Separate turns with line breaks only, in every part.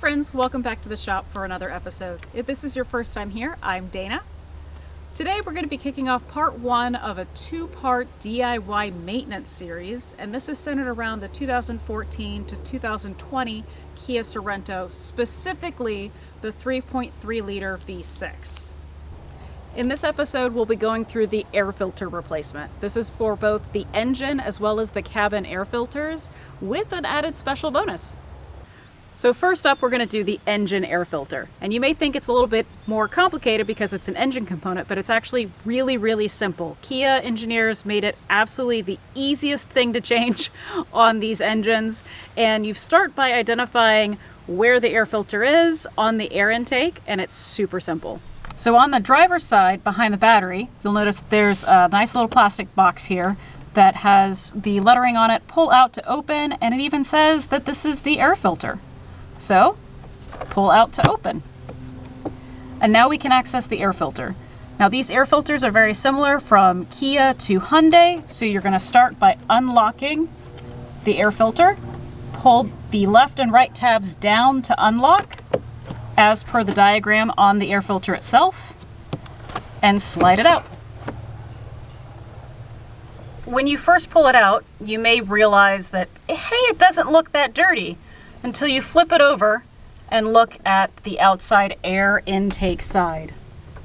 friends, welcome back to the shop for another episode. If this is your first time here, I'm Dana. Today we're going to be kicking off part one of a two-part DIY maintenance series, and this is centered around the 2014 to 2020 Kia Sorento, specifically the 3.3 liter V6. In this episode, we'll be going through the air filter replacement. This is for both the engine as well as the cabin air filters, with an added special bonus. So first up, we're going to do the engine air filter. And you may think it's a little bit more complicated because it's an engine component, but it's actually really simple. Kia engineers made it absolutely the easiest thing to change on these engines. And you start by identifying where the air filter is on the air intake, and it's super simple. So on the driver's side, behind the battery, you'll notice there's a nice little plastic box here that has the lettering on it, pull out to open, and it even says that this is the air filter. So, pull out to open. And now we can access the air filter. Now these air filters are very similar from Kia to Hyundai, so you're going to start by unlocking the air filter, pull the left and right tabs down to unlock, as per the diagram on the air filter itself, and slide it out. When you first pull it out, you may realize that, hey, it doesn't look that dirty, until you flip it over and look at the outside air intake side.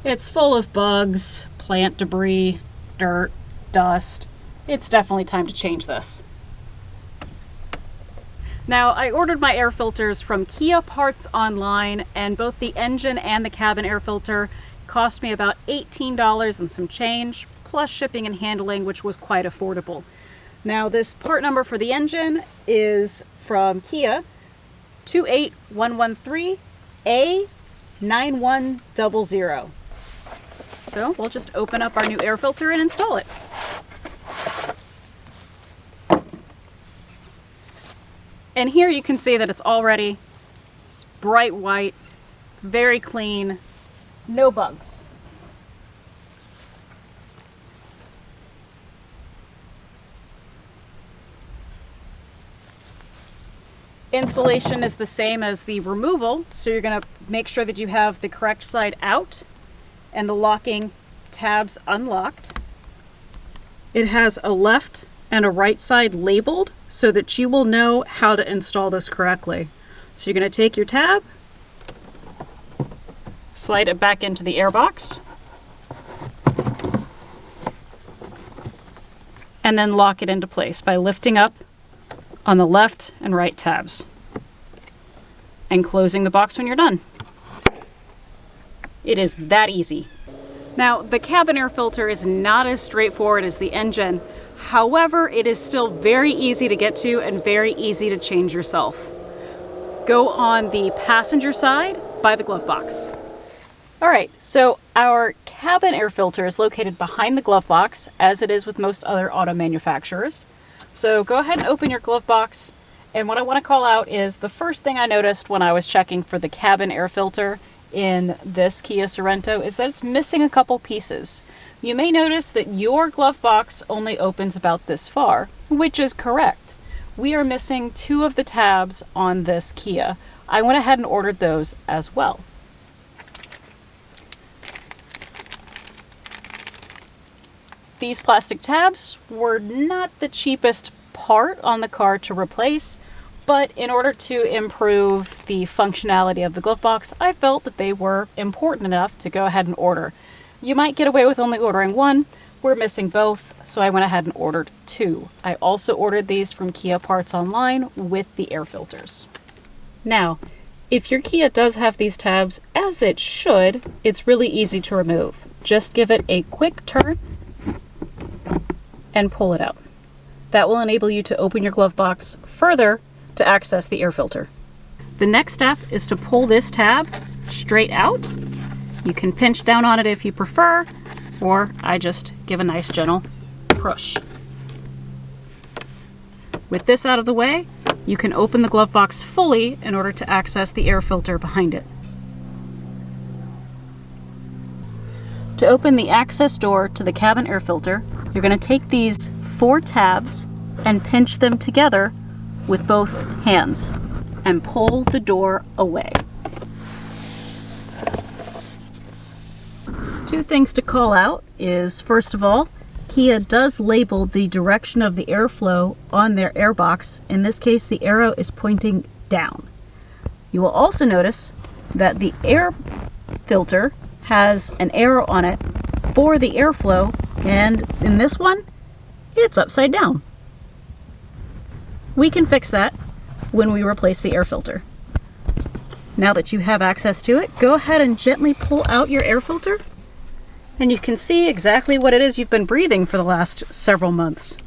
It's full of bugs, plant debris, dirt, dust. It's definitely time to change this. Now, I ordered my air filters from Kia parts online, and both the engine and the cabin air filter cost me about $18 and some change, plus shipping and handling, which was quite affordable. Now, this part number for the engine is from Kia, 28113A9100. So we'll just open up our new air filter and install it. And here you can see that it's already bright white, very clean, no bugs. Installation is the same as the removal, so you're going to make sure that you have the correct side out and the locking tabs unlocked. It has a left and a right side labeled so that you will know how to install this correctly. So you're going to take your tab, slide it back into the air box, and then lock it into place by lifting up on the left and right tabs and closing the box when you're done. It is that easy. Now, the cabin air filter is not as straightforward as the engine. However, it is still very easy to get to and very easy to change yourself. Go on the passenger side by the glove box. All right, so our cabin air filter is located behind the glove box, as it is with most other auto manufacturers. So go ahead and open your glove box, and what I want to call out is the first thing I noticed when I was checking for the cabin air filter in this Kia Sorento is that it's missing a couple pieces. You may notice that your glove box only opens about this far, which is correct. We are missing two of the tabs on this Kia. I went ahead and ordered those as well. These plastic tabs were not the cheapest part on the car to replace, but in order to improve the functionality of the glove box, I felt that they were important enough to go ahead and order. You might get away with only ordering one. We're missing both, so I went ahead and ordered two. I also ordered these from Kia parts online with the air filters. Now, if your Kia does have these tabs, as it should, it's really easy to remove. Just give it a quick turn and pull it out. That will enable you to open your glove box further to access the air filter. The next step is to pull this tab straight out. You can pinch down on it if you prefer, or I just give a nice gentle push. With this out of the way, you can open the glove box fully in order to access the air filter behind it. To open the access door to the cabin air filter, you're going to take these 4 tabs and pinch them together with both hands. and pull the door away. Two things to call out is, first of all, Kia does label the direction of the airflow on their airbox. In this case, the arrow is pointing down. You will also notice that the air filter has an arrow on it for the airflow, and in this one, it's upside down. We can fix that when we replace the air filter. Now that you have access to it, go ahead and gently pull out your air filter, and you can see exactly what it is you've been breathing for the last several months.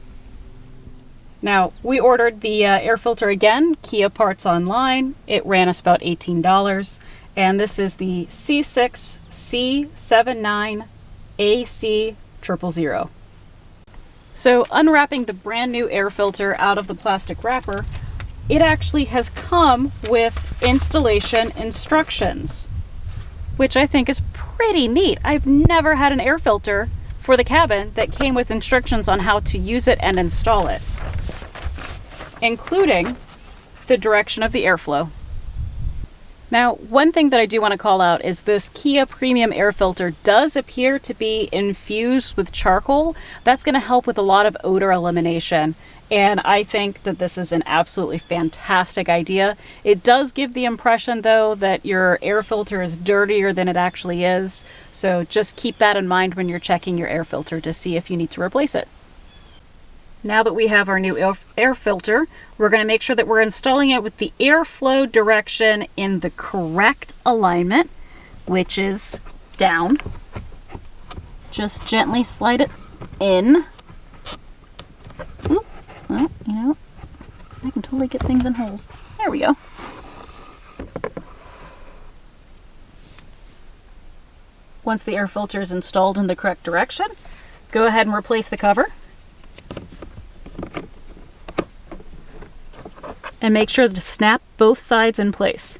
Now, we ordered the air filter again, Kia parts online. It ran us about $18, and this is the C6C79AC000. So, unwrapping the brand new air filter out of the plastic wrapper, it actually has come with installation instructions, which I think is pretty neat. I've never had an air filter for the cabin that came with instructions on how to use it and install it, including the direction of the airflow. Now, one thing that I do want to call out is this Kia Premium air filter does appear to be infused with charcoal. That's going to help with a lot of odor elimination, and I think that this is an absolutely fantastic idea. It does give the impression, though, that your air filter is dirtier than it actually is, so just keep that in mind when you're checking your air filter to see if you need to replace it. Now that we have our new air filter, we're going to make sure that we're installing it with the airflow direction in the correct alignment, which is down. Just gently slide it in. Ooh, well, you know, I can totally get things in holes. There we go. Once the air filter is installed in the correct direction, go ahead and replace the cover. And make sure to snap both sides in place.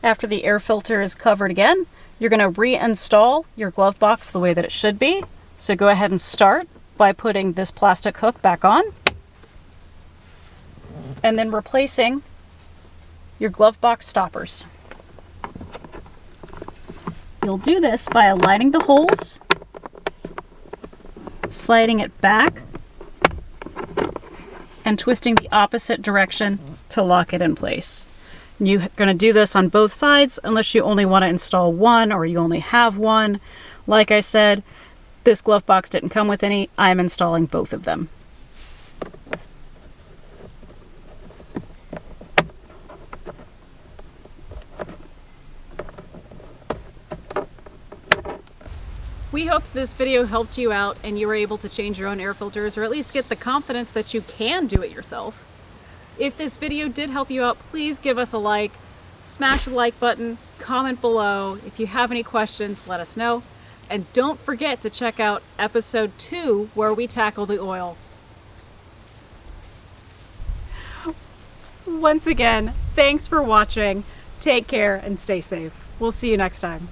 After the air filter is covered again, you're going to reinstall your glove box the way that it should be. So go ahead and start by putting this plastic hook back on, and then replacing your glove box stoppers. You'll do this by aligning the holes, sliding it back, and twisting the opposite direction to lock it in place. You're going to do this on both sides unless you only want to install one or you only have one. Like I said, this glove box didn't come with any. I'm installing both of them. We hope this video helped you out and you were able to change your own air filters, or at least get the confidence that you can do it yourself. If this video did help you out, please give us a like, smash the like button, comment below. If you have any questions, let us know. And don't forget to check out episode 2 where we tackle the oil. Once again, thanks for watching. Take care and stay safe. We'll see you next time.